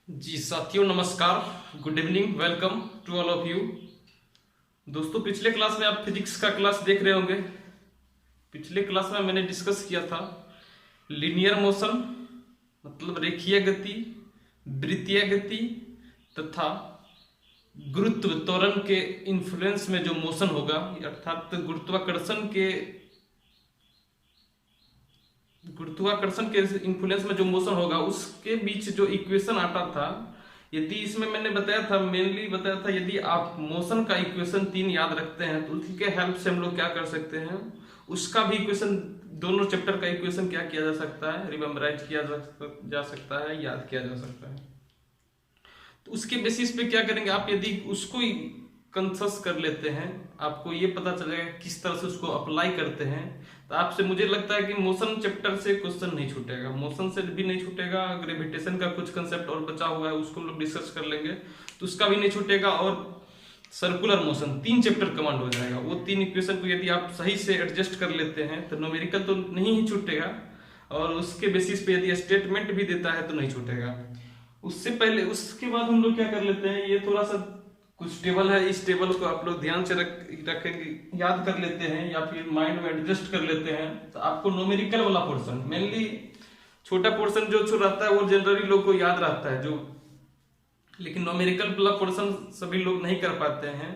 जी साथियों, नमस्कार, good evening, welcome to all of you. दोस्तों, पिछले क्लास में आप फिजिक्स का क्लास देख रहे होंगे। पिछले क्लास में मैंने डिस्कस किया था लीनियर मोशन मतलब रेखीय गति, वृत्तीय गति तथा गुरुत्व त्वरण के इन्फ्लुएंस में जो मोशन होगा, अर्थात गुरुत्वाकर्षण के इन्फ्लुएंस में जो मोशन होगा उसके बीच जो इक्वेशन आता था, यदि इसमें मैंने मेनली बताया था यदि आप मोशन का इक्वेशन 3 याद रखते हैं तो उसके हेल्प से हम लोग क्या कर सकते हैं, उसका भी इक्वेशन, दोनों चैप्टर का इक्वेशन क्या किया जा सकता है, रिमेम्बराइज किया जा सकता है, याद किया जा सकता है। तो उसके बेसिस पे क्या करेंगे आप, यदि उसको कंसस कर लेते हैं, आपको ये पता चलेगा किस तरह से उसको अप्लाई करते हैं, तो आपसे मुझे लगता है कि मोशन चैप्टर से क्वेश्चन नहीं छूटेगा, मोशन से भी नहीं छूटेगा। ग्रेविटेशन का कुछ कंसेप्ट और बचा हुआ है उसको हम लोग डिस्कस कर लेंगे तो उसका भी नहीं छूटेगा, और सर्कुलर मोशन 3 चैप्टर कमांड हो जाएगा। वो 3 इक्वेशन को यदि आप सही से एडजस्ट कर लेते हैं तो न्यूमेरिकल तो नहीं ही छूटेगा, और उसके बेसिस पे यदि स्टेटमेंट भी देता है तो नहीं छूटेगा। उससे पहले, उसके बाद हम लोग क्या कर लेते हैं, ये थोड़ा सा कुछ टेबल है, इस टेबल को आप लोग ध्यान से रखेंगे, याद कर लेते हैं या फिर माइंड में एडजस्ट कर लेते हैं। तो आपको न्यूमेरिकल वाला पोर्शन, मेनली छोटा पोर्शन जो रहता है वो जनरली लोग को याद रहता है जो, लेकिन न्यूमेरिकल वाला पोर्शन सभी लोग नहीं कर पाते हैं।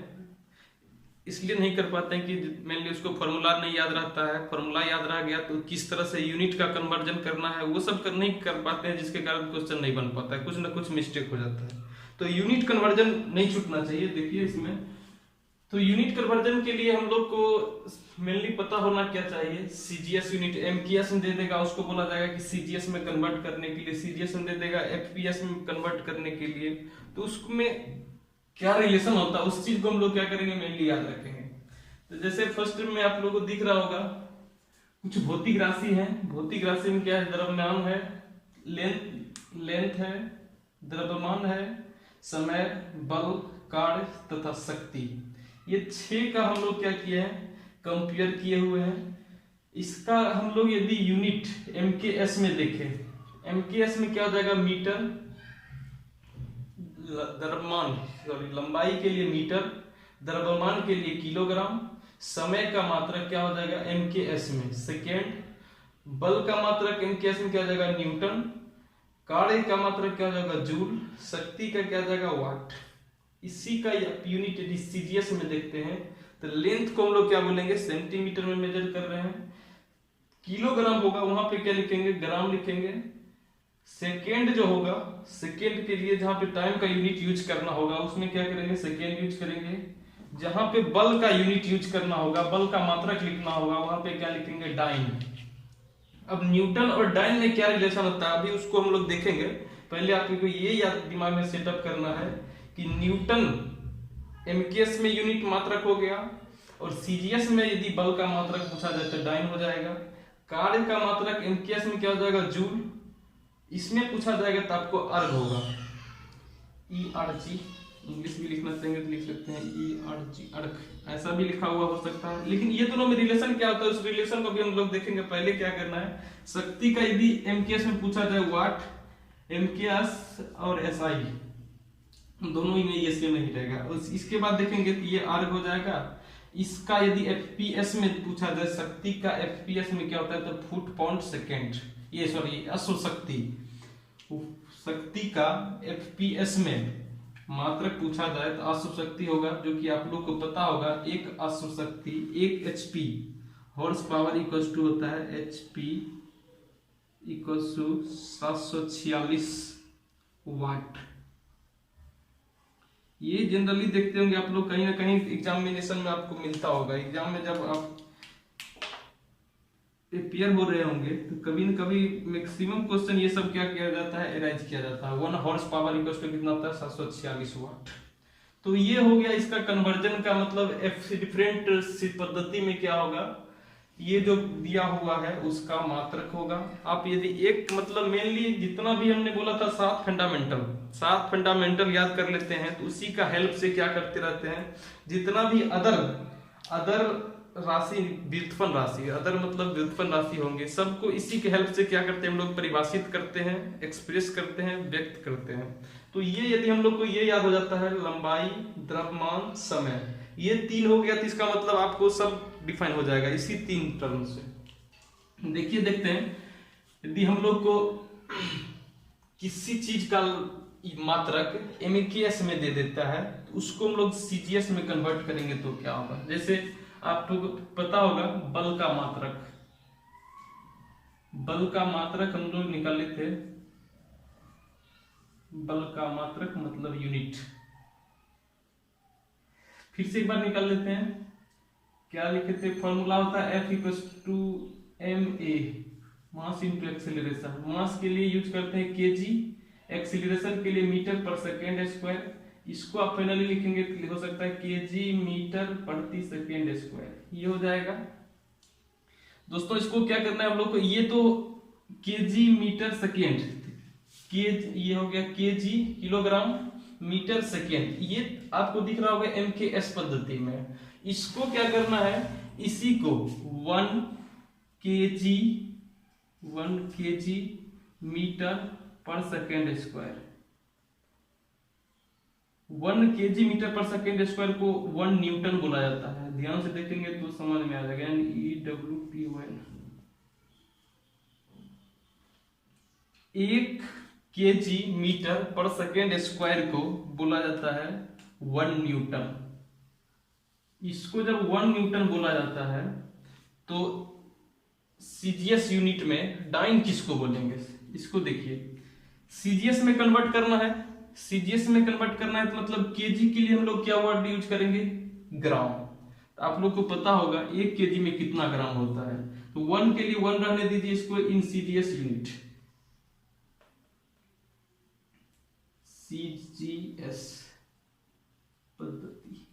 इसलिए नहीं कर पाते हैं कि मेनली उसको फॉर्मूला नहीं याद रहता है, फॉर्मूला याद रह गया तो किस तरह से यूनिट का कन्वर्जन करना है वो सब नहीं कर पाते हैं, जिसके कारण क्वेश्चन नहीं बन पाता है, कुछ ना कुछ मिस्टेक हो जाता है। तो यूनिट कन्वर्जन नहीं छूटना चाहिए। देखिए इसमें तो यूनिट कन्वर्जन के लिए हम लोग को मेनली पता होना क्या चाहिए, सीजीएस यूनिट एमकेएस में दे देगा, उसको बोला जाएगा कि सीजीएस में कन्वर्ट करने के लिए, सीजीएस में दे देगा एफपीएस में कन्वर्ट करने के लिए, तो उसमें क्या रिलेशन होता है उस चीज को हम लोग क्या करेंगे, मेनली याद रखेंगे। तो जैसे फर्स्ट में आप लोगों को दिख रहा होगा कुछ भौतिक राशि है, भौतिक राशि में क्या है, द्रव्यमान है, लेंथ है, द्रव्यमान है, समय, बल, कार्य तथा शक्ति, ये 6 का हम लोग क्या किए हैं, कंपेयर किए हुए हैं। इसका हम लोग यदि यूनिट एमकेएस में देखें, एमकेएस में क्या हो जाएगा, मीटर, द्रव्यमान लंबाई के लिए मीटर, द्रव्यमान के लिए किलोग्राम, समय का मात्रक क्या हो जाएगा एमकेएस में सेकेंड, बल का मात्रक एमकेएस में क्या हो जाएगा न्यूटन, कार्य का मात्रक क्या हो जाएगा जूल, शक्ति का क्या हो जाएगा वाट। इसी का यूनिट यदि सीजीएस में देखते हैं तो लेंथ को हम लोग क्या बोलेंगे, सेंटीमीटर में मेजर कर रहे हैं, किलोग्राम होगा वहां पे क्या लिखेंगे, ग्राम लिखेंगे। सेकेंड जो होगा, सेकेंड के लिए जहां पे टाइम का यूनिट यूज करना होगा उसमें क्या करेंगे, सेकेंड यूज करेंगे। जहां पे बल का यूनिट यूज करना होगा, बल का मात्रक लिखना होगा, वहां पे क्या लिखेंगे, डाइन। अब न्यूटन और डाइन में क्या रिलेशन होता है अभी उसको हम लोग देखेंगे। पहले आपको ये याद दिमाग में सेटअप करना है कि न्यूटन एमकेएस में यूनिट मात्रक हो गया, और सीजीएस में यदि बल का मात्रक पूछा जाए तो डाइन हो जाएगा। कार्य का मात्रक एमकेएस में क्या हो जाएगा, जूल, इसमें पूछा जाएगा तो आपको अर्ग होगा, ERG। इंग्लिश भी लिखना चाहेंगे तो लिख सकते हैं ERG, अर्ग, ऐसा भी लिखा हुआ हो सकता है। लेकिन ये दोनों में रिलेशन क्या होता है, उस रिलेशन को भी हम लोग देखेंगे। पहले क्या करना है, शक्ति का यदि एमकेएस में पूछा जाए, वाट, एमकेएस और एसआई दोनों ही में ये सेम नहीं रहेगा। इसके बाद देखेंगे तो ये अर्ग हो जाएगा। इसका यदि एफपीएस में पूछा जाए, शक्ति का एफपीएस में क्या होता है, तो फुट पाउंड सेकेंड, ये सॉरी अश्व शक्ति, शक्ति का एफपीएस में मात्रक पूछा जाए तो अश्व शक्ति होगा, जो कि आप लोग को पता होगा, एक अश्व शक्ति 1 HP horsepower equals to होता है एचपी इक्वल्स टू 746 वाट। ये जनरली देखते होंगे आप लोग, कहीं ना कहीं एग्जामिनेशन में आपको मिलता होगा। एग्जाम में जब आप प्रिपेयर हो रहे होंगे तो कभी न कभी मैक्सिमम क्वेश्चन ये सब क्या किया जाता है, एराइज किया जाता है। 1 हॉर्स पावर इक्वल्स टू कितना होता है, 746 वाट। तो ये हो गया इसका कन्वर्जन का मतलब। डिफरेंट पद्धति में क्या होगा, ये जो दिया हुआ है उसका मात्रक होगा। आप यदि एक मतलब मेनली जितना भी हमने बोला था 7 फंडामेंटल याद कर लेते हैं तो उसी का हेल्प से क्या करते रहते हैं, जितना भी अदर राशि, व्युत्पन्न राशि, अदर मतलब व्युत्पन्न राशि होंगे, सबको इसी के हेल्प से क्या करते हैं हम लोग, परिभाषित करते हैं, एक्सप्रेस करते हैं, व्यक्त करते हैं। तो ये यदि हम लोग को ये याद हो जाता है, लंबाई, द्रव्यमान, समय, ये तीन हो गया, तो इसका मतलब आपको सब डिफाइन हो जाएगा इसी तीन टर्म से। देखिए, देखते हैं, यदि हम लोग को किसी चीज का मात्रक एमकेएस में दे देता है, तो उसको हम लोग सीजीएस में कन्वर्ट करेंगे तो क्या होगा। जैसे आपको पता होगा बल का मात्रक, बल का मात्रक हम लोग निकाले थे, बल का मात्रक मतलब यूनिट। फिर से एक बार निकाल लेते हैं, क्या लिखे थे, फॉर्मूला होता है F = ma, mass into acceleration. Mass के लिए यूज करते हैं केजी, एक्सीलरेशन के लिए मीटर पर सेकेंड स्क्वायर। इसको आप फाइनली लिखेंगे तो हो सकता है केजी मीटर प्रति सेकेंड स्क्वायर, ये हो जाएगा। दोस्तों इसको क्या करना है हम लोग को, ये तो केजी मीटर सेकेंड, ये हो गया केजी किलोग्राम मीटर सेकेंड, ये आपको दिख रहा होगा एमकेएस पद्धति में। इसको क्या करना है, इसी को 1 केजी मीटर पर सेकेंड स्क्वायर, 1 केजी मीटर पर सेकेंड स्क्वायर को 1 न्यूटन बोला जाता है। ध्यान से देखेंगे तो समझ में आ जाएगा, EWPON। 1 केजी मीटर पर सेकेंड स्क्वायर को बोला जाता है 1 न्यूटन। इसको जब 1 न्यूटन बोला जाता है तो सीजीएस यूनिट में डाइन किसको बोलेंगे, इसको देखिए, सीजीएस में कन्वर्ट करना है, सीजीएस में कन्वर्ट करना है तो मतलब केजी के लिए हम लोग क्या वर्ड यूज करेंगे, ग्राम। तो आप लोग को पता होगा 1 केजी में कितना ग्राम होता है, तो 1 के लिए 1 रहने दीजिए, इसको इन सीजीएस यूनिट, सीजीएस पद्धति,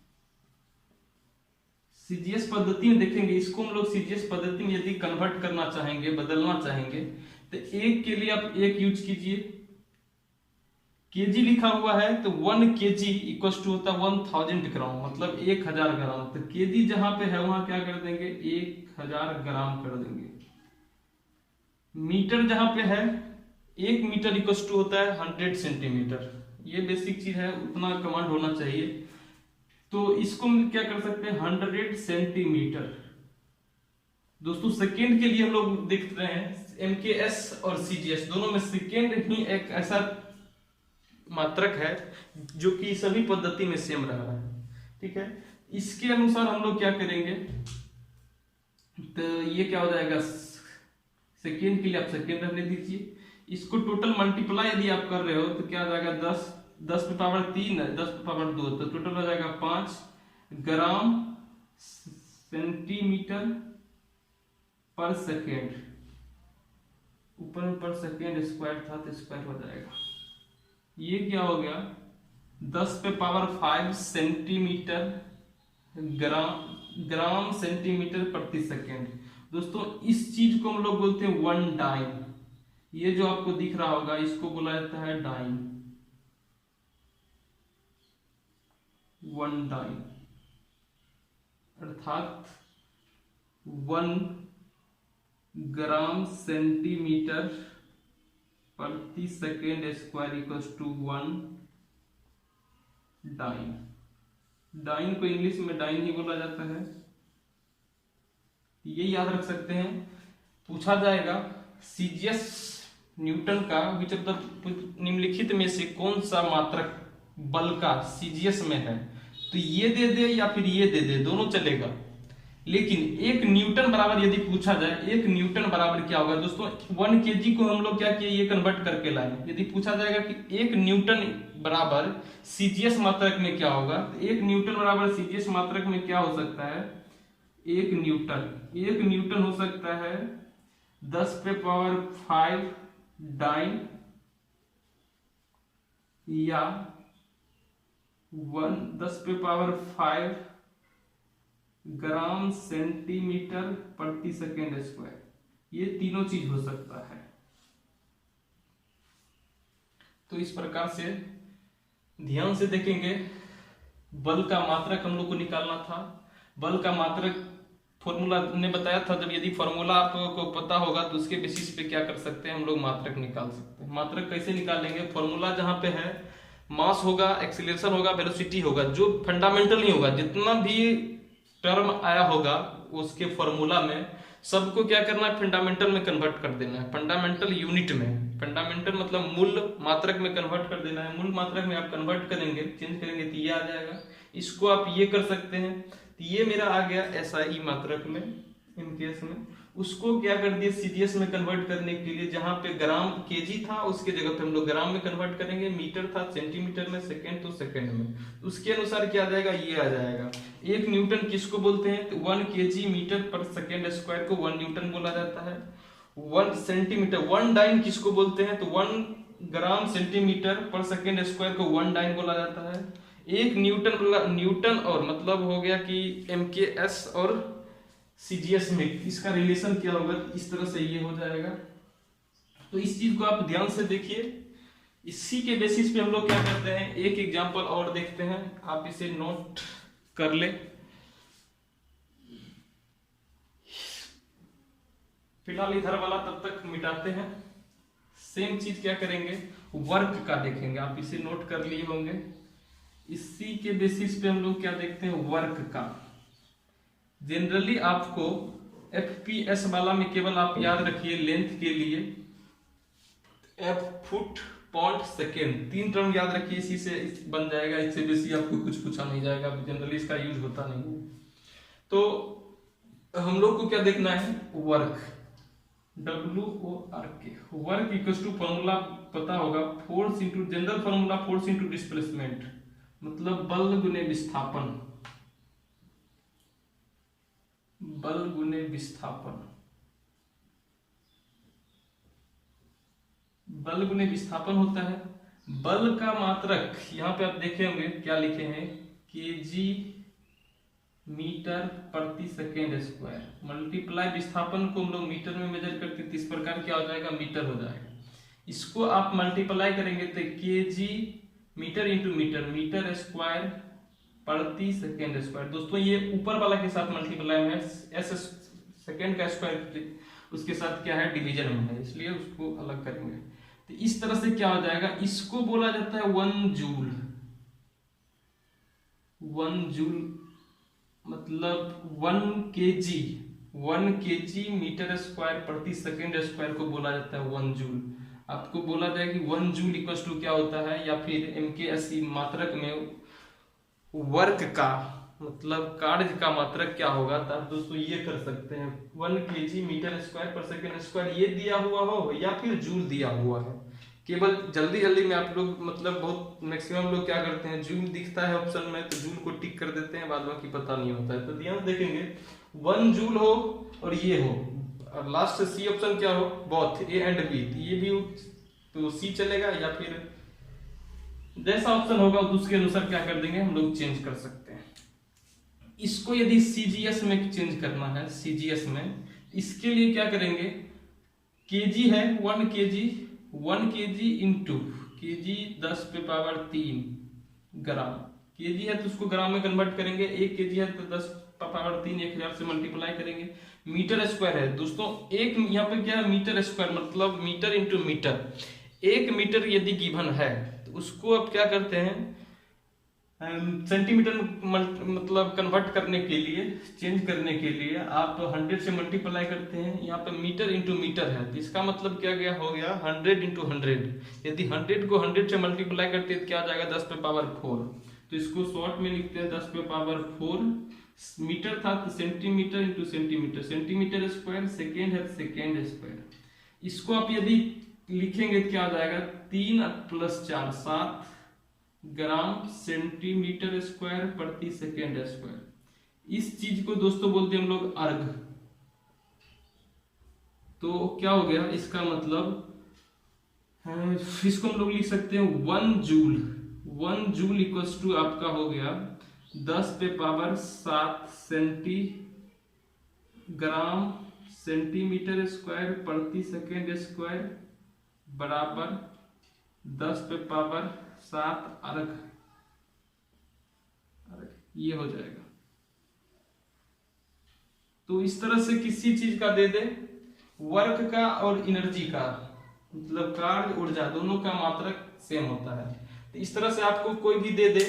सीजीएस पद्धति में देखेंगे, इसको हम लोग सीजीएस पद्धति में यदि कन्वर्ट करना चाहेंगे, बदलना चाहेंगे, तो 1 के लिए आप 1 यूज कीजिए, केजी लिखा हुआ है तो 1 केजी इक्वल टू होता है 1000 ग्राम, मतलब 1000 ग्राम। तो केजी जहां पे है वहां क्या कर देंगे, 1000 ग्राम कर देंगे। मीटर जहां पे है, 1 मीटर इक्वल टू होता है 100 सेंटीमीटर। ये बेसिक चीज है, उतना कमांड होना चाहिए। तो इसको हम क्या कर सकते हैं, 100 सेंटीमीटर। दोस्तों सेकेंड के लिए हम लोग देख रहे हैं, एमकेएस और सीजीएस दोनों में सेकेंड ही एक ऐसा मात्रक है जो कि सभी पद्धति में सेम रह रहा है, ठीक है। इसके अनुसार हम लोग क्या करेंगे, तो ये क्या हो जाएगा, सेकेंड के लिए आप सेकेंड रहने दीजिए। इसको टोटल मल्टीप्लाई यदि आप कर रहे हो तो क्या हो जाएगा, 10 पे पावर 3 है, 10 पे पावर 2, तो टोटल हो जाएगा 5 ग्राम सेंटीमीटर पर सेकेंड। ऊपर में पर सेकेंड स्क्वायर था तो स्क्वायर हो जाएगा, ये क्या हो गया, 10 पे पावर 5 सेंटीमीटर ग्राम सेंटीमीटर प्रति सेकेंड। दोस्तों इस चीज को हम लोग बोलते हैं 1 डाइन। ये जो आपको दिख रहा होगा इसको बोला जाता है डाइन, 1 डाइन, अर्थात 1 ग्राम सेंटीमीटर प्रति second square equals to 1 dyne. Dyne को इंग्लिश में डाइन ही बोला जाता है, ये याद रख सकते हैं। पूछा जाएगा सीजीएस न्यूटन का विच ऑफ द निम्नलिखित में से कौन सा मात्रक बल का सीजीएस में है, तो ये दे दे या फिर ये दे दे, दोनों चलेगा। लेकिन 1 न्यूटन बराबर यदि पूछा जाए, 1 न्यूटन बराबर क्या होगा दोस्तों, 1 केजी को हम लोग क्या किए, ये कन्वर्ट करके लाए। यदि पूछा जाएगा कि 1 न्यूटन बराबर सीजीएस मात्रक में क्या होगा, तो 1 न्यूटन बराबर सीजीएस मात्रक में क्या हो सकता है, 1 न्यूटन हो सकता है 10 पे पावर 5 डाइन या 10 पे पावर 5 ग्राम सेंटीमीटर प्रति सेकेंड स्क्वायर। ये तीनों चीज हो सकता है। तो इस प्रकार से ध्यान से देखेंगे, बल का मात्रक हम लोग को निकालना था। बल का मात्रक फॉर्मूला ने बताया था, जब यदि फॉर्मूला आपको पता होगा तो उसके बेसिस पे क्या कर सकते हैं हम लोग मात्रक निकाल सकते हैं। मात्रक कैसे निकालेंगे? फॉर्मूला जहां पे है मास होगा, एक्सीलरेशन होगा, वेलोसिटी होगा, जो फंडामेंटल नहीं होगा, जितना भी टर्म आया होगा उसके फॉर्मूला में सबको क्या करना है? फंडामेंटल में कन्वर्ट कर देना है, फंडामेंटल यूनिट में। फंडामेंटल मतलब मूल मात्रक में कन्वर्ट कर देना है। मूल मात्रक में आप कन्वर्ट करेंगे, चेंज करेंगे तो ये आ जाएगा। इसको आप ये कर सकते हैं, तो ये मेरा आ गया एसआई मात्रक में, इन केस में। उसको क्या कर दिए? सीजीएस में कन्वर्ट करने के लिए, जहां पे ग्राम केजी था उसके जगह पे हम लोग ग्राम में कन्वर्ट करेंगे, मीटर था सेंटीमीटर में, सेकंड तो सेकंड में। उसके अनुसार क्या आ जाएगा? ये आ जाएगा। 1 न्यूटन किसको बोलते हैं? तो 1 केजी मीटर पर सेकेंड स्क्वायर को 1 न्यूटन बोला जाता है। 1 सेंटीमीटर 1 डाइन किसको बोलते हैं? तो 1 ग्राम सेंटीमीटर पर सेकेंड स्क्वायर को 1 डाइन बोला जाता है। 1 न्यूटन, न्यूटन और मतलब हो गया कि एमकेएस और सीजीएस में इसका रिलेशन क्या होगा? इस तरह से ये हो जाएगा। तो इस चीज को आप ध्यान से देखिए। इसी के बेसिस पे हम लोग क्या करते हैं, एक एग्जांपल और देखते हैं, आप इसे नोट कर ले। फिलहाल इधर वाला तब तक मिटाते हैं। सेम चीज क्या करेंगे? वर्क का देखेंगे। आप इसे नोट कर लिए होंगे। इसी के बेसिस पे हम लोग क्या देखते हैं? वर्क का। जनरली आपको एफपीएस वाला में केवल आप याद रखिए लेंथ के लिए F foot point second, 3 term याद रखिए, इसी से बन जाएगा। इससे बेसी आपको कुछ पूछा नहीं जाएगा, जनरली इसका यूज होता नहीं है। तो हम लोग को क्या देखना है? Work, WORK। Work equal to formula पता होगा, force into, general formula force into displacement, मतलब बल गुने विस्थापन, बल गुने विस्थापन। बल गुने विस्थापन होता है। बल का मात्रक यहां पे आप देखे होंगे क्या लिखे हैं? केजी मीटर प्रति सेकेंड स्क्वायर मल्टीप्लाई विस्थापन को हम लोग मीटर में मेजर करते हैं, इस प्रकार क्या हो जाएगा? मीटर हो जाएगा। इसको आप मल्टीप्लाई करेंगे तो KG metre into metre, metre square प्रति सेकेंड स्क्वायर। दोस्तों ये ऊपर वाला के साथ मल्टीप्लाई है, एस सेकेंड का स्क्वायर उसके साथ क्या है? डिवीजन में है, इसलिए उसको अलग करेंगे। तो इस तरह से क्या हो जाएगा? इसको बोला जाता है 1 जूल। 1 जूल मतलब 1 केजी, 1 केजी मीटर स्क्वायर प्रति सेकेंड स्क्वायर को बोला जाता है 1 जूल। आपको बोला जाए कि 1 जूल इक्वल टू क्या होता है, या फिर एमकेएस मात्रक में वर्क का मतलब कार्य का मात्रक क्या होगा, तो आप दोस्तों ये कर सकते हैं 1 केजी मीटर स्क्वायर पर सेकेंड स्क्वायर, ये दिया हुआ हो या फिर जूल दिया हुआ है। केवल जल्दी जल्दी में आप लोग मतलब बहुत मैक्सिमम लोग क्या करते हैं, जूल दिखता है ऑप्शन में तो जूल को टिक कर देते हैं, बाद बाकी पता नहीं होता है। तो ध्यान देखेंगे 1 जूल हो और ये हो, और लास्ट सी ऑप्शन क्या हो, बोथ ए एंड बी, ये भी तो सी चलेगा, या फिर जैसा ऑप्शन होगा उसके अनुसार क्या कर देंगे हम लोग चेंज कर सकते हैं। इसको यदि सीजीएस में चेंज करना है, सीजीएस में, इसके लिए क्या करेंगे, केजी है 1 केजी इंटू केजी 10 पे पावर 3 ग्राम, केजी है तो उसको ग्राम में कन्वर्ट करेंगे, 1 केजी है तो 10 पावर 3 1000 से मल्टीप्लाई करेंगे। मीटर स्क्वायर है दोस्तों, एक यहाँ पे क्या है मीटर स्क्वायर मतलब मीटर इंटू मीटर, 1 मीटर यदि गिवन है तो उसको आप क्या करते हैं सेंटीमीटर मतलब कन्वर्ट करने के लिए, चेंज करने के लिए आप 100 से मल्टीप्लाई करते हैं। यहाँ पे मीटर इंटू मीटर है तो इसका मतलब क्या गया हो गया 100 इंटू 100, यदि 100 को 100 से मल्टीप्लाई करते हैं तो क्या आ जाएगा 10 पे पावर 4, तो इसको शॉर्ट में लिखते हैं 10 पे पावर 4। मीटर था तो centimetre into centimetre, centimetre square, second है सेकेंड स्क्वायर। इसको आप यदि लिखेंगे तो क्या आ जाएगा 3 + 4 7 ग्राम सेंटीमीटर स्क्वायर प्रति सेकेंड स्क्वायर। इस चीज को दोस्तों बोलते हैं हम लोग अर्घ। तो क्या हो गया इसका मतलब, इसको हम लोग लिख सकते हैं 1 जूल, 1 जूल इक्वल्स टू आपका हो गया 10 पे पावर 7 ग्राम सेंटीमीटर स्क्वायर प्रति सेकेंड स्क्वायर बराबर 10 पे पावर 7 अर्घ, ये हो जाएगा। तो इस तरह से किसी चीज का दे दे, वर्क का और एनर्जी का, मतलब कार्य ऊर्जा दोनों का मात्रक सेम होता है। तो इस तरह से आपको कोई भी दे दे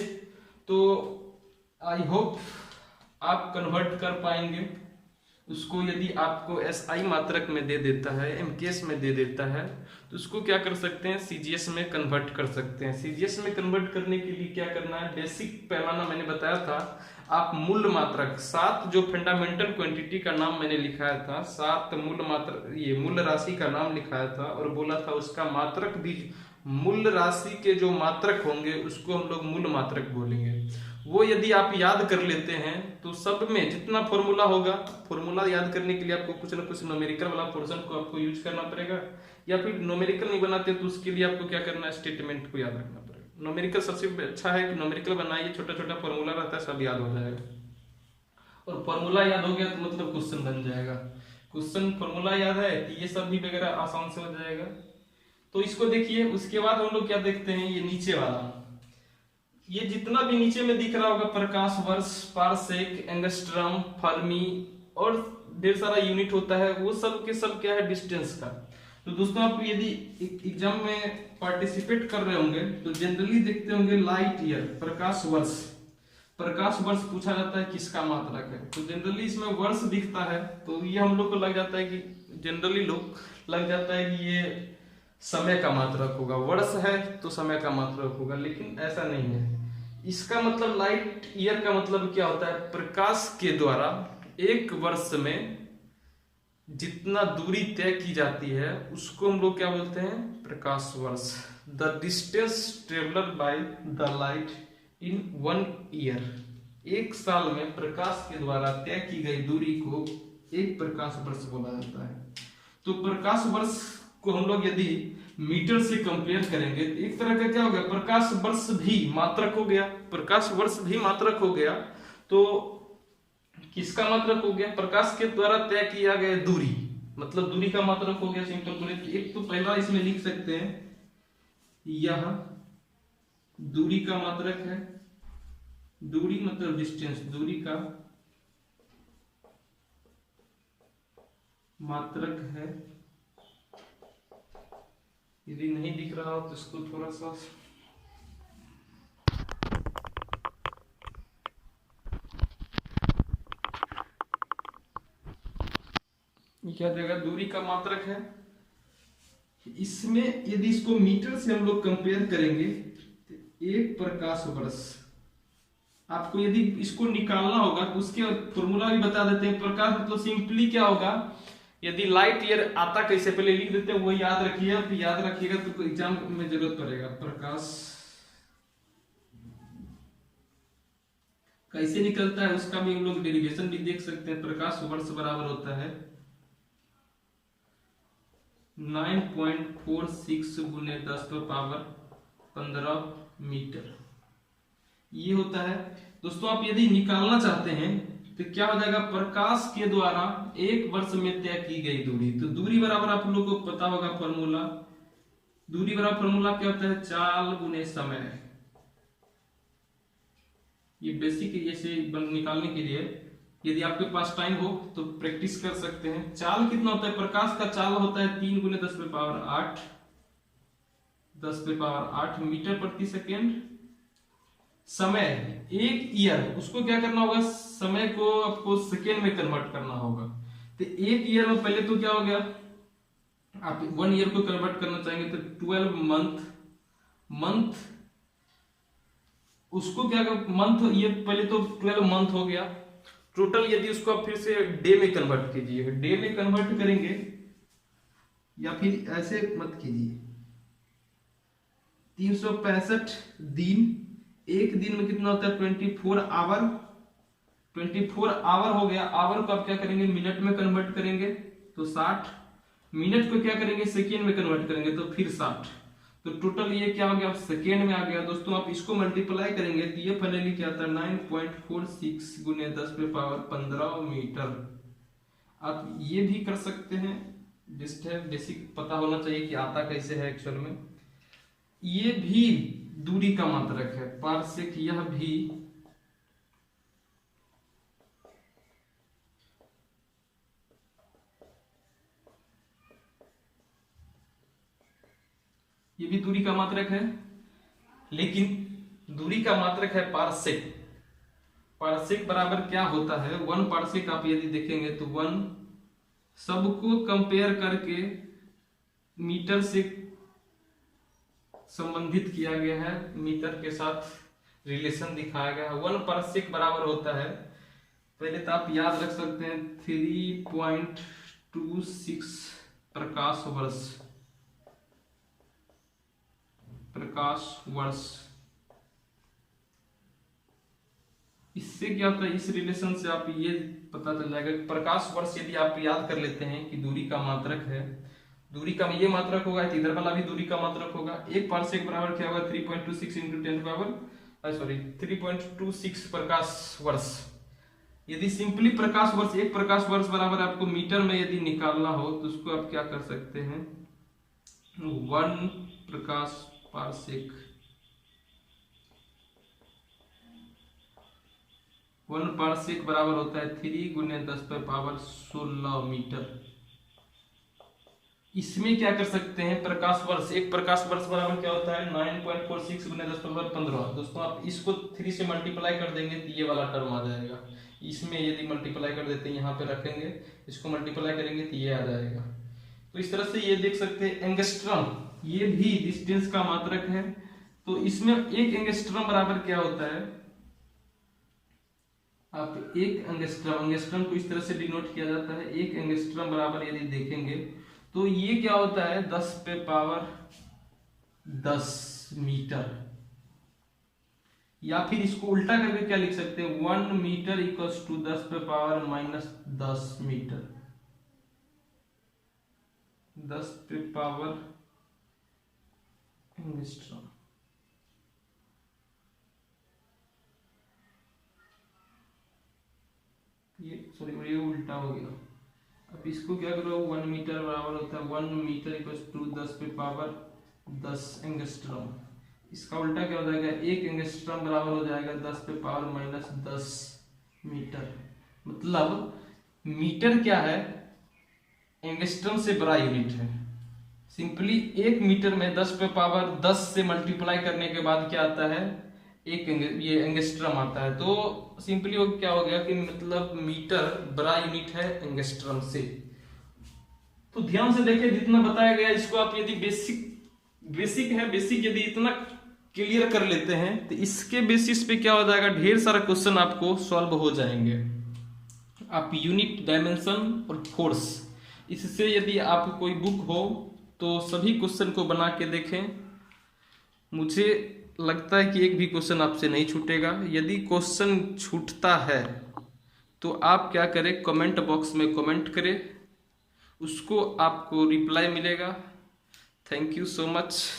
तो आई होप आप कन्वर्ट कर पाएंगे उसको। यदि आपको एसआई मात्रक में दे देता है, एमकेएस में दे देता है, तो उसको क्या कर सकते हैं, सीजीएस में कन्वर्ट कर सकते हैं। सीजीएस में कन्वर्ट करने के लिए क्या करना है, बेसिक पैमाना मैंने बताया था, आप मूल मात्रक 7 जो फंडामेंटल क्वांटिटी का नाम मैंने लिखाया था, 7 मूल मात्रक, ये मूल राशि का नाम लिखाया था और बोला था उसका मात्रक भी, मूल राशि के जो मात्रक होंगे उसको हम लोग मूल मात्रक बोलेंगे। वो यदि आप याद कर लेते हैं तो सब में जितना फॉर्मूला होगा, फॉर्मूला याद करने के लिए आपको कुछ ना कुछ न्यूमेरिकल वाला पोर्शन को आपको यूज करना पड़ेगा, या फिर न्यूमेरिकल नहीं बनाते तो उसके लिए आपको क्या करना है, स्टेटमेंट को याद रखना पड़ेगा। न्यूमेरिकल सबसे अच्छा है कि न्यूमेरिकल बनाइए, छोटा छोटा फॉर्मूला रहता है, सब याद हो जाएगा। और फॉर्मूला याद हो गया तो मतलब क्वेश्चन बन जाएगा। क्वेश्चन फॉर्मूला याद है तो ये सब भी वगैरह आसान से हो जाएगा। तो इसको देखिए, उसके बाद हम लोग क्या देखते हैं, ये नीचे वाला, ये जितना भी नीचे में दिख रहा होगा, प्रकाश वर्ष, पारसेक, एंगस्ट्रम, फर्मी और ढेर सारा यूनिट होता है, वो सब के सब क्या है, डिस्टेंस का। तो दोस्तों आप यदि एग्जाम में पार्टिसिपेट कर रहे होंगे तो जनरली देखते होंगे लाइट ईयर, प्रकाश वर्ष। प्रकाश वर्ष पूछा जाता है किसका मात्रक है, तो जनरली इसमें वर्ष दिखता है तो ये हम लोग को लग जाता है कि, जनरली लोग लग जाता है कि ये समय का मात्रक होगा, वर्ष है तो समय का मात्रक होगा, लेकिन ऐसा नहीं है। इसका मतलब लाइट ईयर का मतलब क्या होता है, प्रकाश के द्वारा एक वर्ष में जितना दूरी तय की जाती है उसको हम लोग क्या बोलते हैं, प्रकाश वर्ष। The distance traveller by the light in 1 year, एक साल में प्रकाश के द्वारा तय की गई दूरी को एक प्रकाश वर्ष बोला जाता है। तो प्रकाश वर्ष को हम लोग यदि मीटर से कंपेयर करेंगे तो एक तरह का क्या हो गया, प्रकाश वर्ष भी मात्रक हो गया, प्रकाश वर्ष भी मात्रक हो गया। तो किसका मात्रक हो गया, प्रकाश के द्वारा तय किया गया दूरी, मतलब दूरी का मात्रक हो गया। सिंपल बोले तो एक तो पहला इसमें लिख सकते हैं, यह दूरी का मात्रक है, दूरी मतलब डिस्टेंस, दूरी का मात्रक है। यदि नहीं दिख रहा हो तो इसको थोड़ा सा क्या देगा, दूरी का मात्रक है। इसमें यदि इसको मीटर से हम लोग कंपेयर करेंगे तो एक प्रकाश वर्ष, आपको यदि इसको निकालना होगा तो उसके फॉर्मूला भी बता देते हैं। प्रकाश मतलब सिंपली क्या होगा, यदि लाइट ईयर आता कैसे पहले लिख देते हैं, वो याद रखिए, फिर याद रखिएगा तो एग्जाम में जरूरत पड़ेगा। प्रकाश कैसे निकलता है उसका भी हम लोग डेरिवेशन भी देख सकते हैं। प्रकाश वर्ष बराबर होता है 9.46 गुने 10⁻15 मीटर, ये होता है। दोस्तों आप यदि निकालना चाहते हैं तो क्या हो जाएगा, प्रकाश के द्वारा एक वर्ष में तय की गई दूरी, तो दूरी बराबर आप लोगों को पता होगा फॉर्मूला, दूरी बराबर फॉर्मूला क्या होता है, चाल गुने समय। ये बेसिक ऐसे निकालने के लिए यदि आपके पास टाइम हो तो प्रैक्टिस कर सकते हैं। चाल कितना होता है, प्रकाश का चाल होता है 3 गुने 10⁻8 मीटर प्रति सेकेंड। समय एक ईयर, उसको क्या करना होगा, समय को आपको सेकेंड में कन्वर्ट करना होगा। तो एक ईयर में पहले तो क्या हो गया, आप 1 ईयर को कन्वर्ट करना चाहेंगे तो 12 मंथ, उसको क्या मंथ, ये पहले तो 12 मंथ हो गया टोटल। यदि उसको आप फिर से डे में कन्वर्ट कीजिए, डे में कन्वर्ट करेंगे या फिर ऐसे मत कीजिए, 365 दिन, एक दिन में कितना होता है 24 आवर, 24 आवर हो गया। आवर को आप क्या करेंगे, मिनट में कन्वर्ट करेंगे तो 60, मिनट को क्या करेंगे, सेकेंड में कन्वर्ट करेंगे तो फिर 60, तो टोटल ये क्या हो गया, सेकेंड में आ गया। दोस्तों आप इसको मल्टीप्लाई करेंगे तो ये फाइनली क्या आता है 9.46 गुने 10⁻15 मीटर। आप ये भी कर सकते हैं, जस्ट है बेसिक पता होना चाहिए कि आता कैसे है एक्चुअल में। ये भी दूरी का मात्रक है, पारसेक, यह भी ये भी दूरी का मात्रक है, लेकिन दूरी का मात्रक है पारसेक। पारसेक बराबर क्या होता है, 1 पारसेक आप यदि देखेंगे तो 1 सबको कंपेयर करके मीटर से संबंधित किया गया है, मीटर के साथ रिलेशन दिखाया गया है। 1 पारसेक बराबर होता है, पहले तो आप याद रख सकते हैं 3.26 प्रकाश वर्ष। प्रकाश वर्ष, इससे क्या होता है, इस रिलेशन से आप ये पता चल जाएगा कि प्रकाश वर्ष यदि आप याद कर लेते हैं कि दूरी का मात्रक है, दूरी का ये मात्रक होगा तो इधर वाला भी दूरी का मात्रक होगा। 1 पारसेक बराबर क्या होगा 3.26 इंटू 3.26 प्रकाश वर्ष। यदि सिंपली प्रकाश वर्ष, 1 प्रकाश वर्ष बराबर आपको मीटर में यदि निकालना हो तो उसको आप क्या कर सकते हैं, 1 प्रकाश पारसेक, 1 पारसेक बराबर होता है 3 गुने 10⁻16 मीटर। इसमें क्या कर सकते हैं, प्रकाश वर्ष, 1 प्रकाश वर्ष बराबर क्या होता है 9.46 गुने 10⁻15। दोस्तों आप इसको 3 से मल्टीप्लाई कर देंगे तो ये वाला टर्म आ जाएगा। इसमें यदि मल्टीप्लाई कर देते हैं, यहाँ पे रखेंगे, इसको मल्टीप्लाई करेंगे तो ये आ जाएगा। तो इस तरह से ये देख सकते हैं एंगस्ट्रम, ये भी डिस्टेंस का मात्रक है। तो इसमें 1 एंगस्ट्रम बराबर क्या होता है, आप 1 एंगस्ट्रम, एंगस्ट्रम को इस तरह से डिनोट किया जाता है। 1 एंगस्ट्रम बराबर यदि देखेंगे तो ये क्या होता है 10⁻10 मीटर। या फिर इसको उल्टा करके क्या लिख सकते हैं, 1 metre equals to 10⁻−10 metre. 10⁻, angstrom, ये सॉरी ये उल्टा हो गया। अब इसको क्या करो, 1 मीटर बराबर होता है 1 मीटर इक्वल्स टू 10⁻10 एंगस्ट्रम। इसका उल्टा क्या हो जाएगा, 1 एंगस्ट्रम बराबर हो जाएगा 10⁻−10 मीटर। मतलब मीटर क्या है, एंगस्ट्रम से बड़ा यूनिट है। सिंपली 1 मीटर में 10⁻10 से मल्टीप्लाई करने के बाद क्या आता है, ये एंगस्ट्रम आता है। तो सिंपली वो क्या हो गया कि मतलब मीटर बड़ा यूनिट है एंगस्ट्रम से। तो ध्यान से देखिए, जितना बताया गया इसको आप यदि बेसिक यदि इतना क्लियर कर लेते हैं तो इसके बेसिस पे क्या हो जाएगा, ढेर सारा क्वेश्चन आपको सॉल्व हो जाएंगे। आप यूनिट, डायमेंशन और फोर्स, इससे यदि आप कोई बुक हो तो सभी क्वेश्चन को बना के देखें। मुझे लगता है कि एक भी क्वेश्चन आपसे नहीं छूटेगा। यदि क्वेश्चन छूटता है तो आप क्या करें, कमेंट बॉक्स में कमेंट करें, उसको आपको रिप्लाई मिलेगा। Thank you so much.